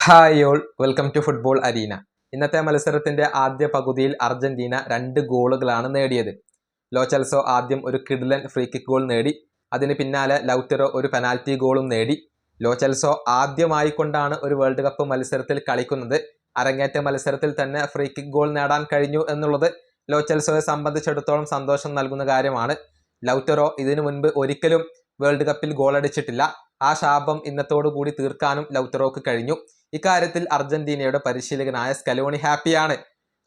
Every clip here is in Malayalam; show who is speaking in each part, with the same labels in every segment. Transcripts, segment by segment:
Speaker 1: Hi all, welcome to football arena. ഇന്നത്തെ മത്സരത്തിന്റെ ആദ്യ പകുതിയിൽ അർജന്റീന 2 ഗോളുകളാണ് നേടിയത്. ലോ ചെൽസോ ആദ്യം ഒരു കിഡ്ലൻ ഫ്രീ കിക്ക് ഗോൾ നേടി. അതിന് പിന്നാലെ ലൗറ്ററോ ഒരു പെനാൽറ്റി ഗോളും നേടി. ലോ ചെൽസോ ആദ്യമായിക്കൊണ്ടാണ് ഒരു വേൾഡ് കപ്പ് മത്സരത്തിൽ കളിക്കുന്നത്. അരങ്ങേറ്റ മത്സരത്തിൽ തന്നെ ഫ്രീ കിക്ക് ഗോൾ നേടാൻ കഴിഞ്ഞു എന്നുള്ളത് ലോ ചെൽസോയെ സംബന്ധിച്ചിടത്തോളം സന്തോഷം നൽകുന്ന കാര്യമാണ്. ലൗറ്ററോ ഇതിനു മുൻപ് ഒരിക്കലും വേൾഡ് കപ്പിൽ ഗോളടിച്ചിട്ടില്ല. ആ ശാപം ഇന്നത്തോടു കൂടി തീർക്കാനും ലൗറ്ററോക്ക് കഴിഞ്ഞു. ഇക്കാര്യത്തിൽ അർജന്റീനയുടെ പരിശീലകനായ സ്കലോണി ഹാപ്പിയാണ്.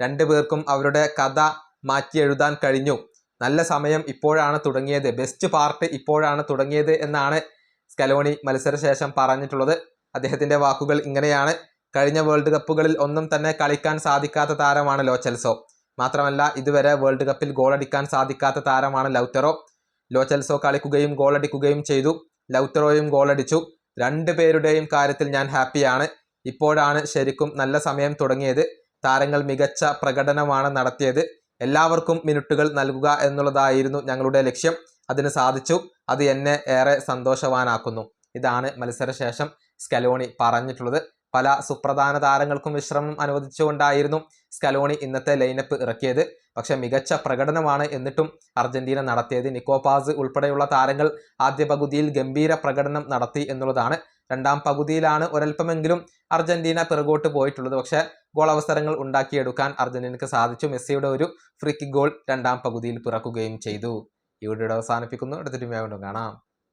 Speaker 1: രണ്ടുപേർക്കും അവരുടെ കഥ മാറ്റി എഴുതാൻ കഴിഞ്ഞു. നല്ല സമയം ഇപ്പോഴാണ് തുടങ്ങിയത്, ബെസ്റ്റ് പാർട്ട് ഇപ്പോഴാണ് തുടങ്ങിയത് എന്നാണ് സ്കലോണി മത്സരശേഷം പറഞ്ഞിട്ടുള്ളത്. അദ്ദേഹത്തിന്റെ വാക്കുകൾ ഇങ്ങനെയാണ്: കഴിഞ്ഞ വേൾഡ് കപ്പുകളിൽ ഒന്നും തന്നെ കളിക്കാൻ സാധിക്കാത്ത താരമാണ് ലോ ചെൽസോ. മാത്രമല്ല, ഇതുവരെ വേൾഡ് കപ്പിൽ ഗോളടിക്കാൻ സാധിക്കാത്ത താരമാണ് ലൗറ്ററോ. ലോ ചെൽസോ കളിക്കുകയും ഗോളടിക്കുകയും ചെയ്തു. ലൗറ്ററോയും ഗോളടിച്ചു. രണ്ടുപേരുടെയും കാര്യത്തിൽ ഞാൻ ഹാപ്പിയാണ്. ഇപ്പോഴാണ് ശരിക്കും നല്ല സമയം തുടങ്ങിയത്. താരങ്ങൾ മികച്ച പ്രകടനമാണ് നടത്തിയത്. എല്ലാവർക്കും മിനിറ്റുകൾ നൽകുക എന്നുള്ളതായിരുന്നു ഞങ്ങളുടെ ലക്ഷ്യം. അതിന് സാധിച്ചു. അത് എന്നെ ഏറെ സന്തോഷവാനാക്കുന്നു. ഇതാണ് മത്സരശേഷം സ്കലോണി പറഞ്ഞിട്ടുള്ളത്. പല സുപ്രധാന താരങ്ങൾക്കും വിശ്രമം അനുവദിച്ചുകൊണ്ടായിരുന്നു സ്കലോണി ഇന്നത്തെ ലൈനപ്പ് ഇറക്കിയത്. പക്ഷെ മികച്ച പ്രകടനമാണ് എന്നിട്ടും അർജന്റീന നടത്തിയത്. നിക്കോ പാസ് ഉൾപ്പെടെയുള്ള താരങ്ങൾ ആദ്യ പകുതിയിൽ ഗംഭീര പ്രകടനം നടത്തി എന്നുള്ളതാണ്. രണ്ടാം പകുതിയിലാണ് ഒരൽപ്പമെങ്കിലും അർജന്റീന പിറകോട്ട് പോയിട്ടുള്ളത്. പക്ഷേ ഗോൾ അവസരങ്ങൾ ഉണ്ടാക്കിയെടുക്കാൻ അർജന്റീനക്ക് സാധിച്ചു. മെസ്സിയുടെ ഒരു ഫ്രീ കിക്ക് ഗോൾ രണ്ടാം പകുതിയിൽ പിറക്കുകയും ചെയ്തു. ഈ വീഡിയോ അവസാനിപ്പിക്കുന്നു. അടുത്തൊരു വീഡിയോ കാണാം.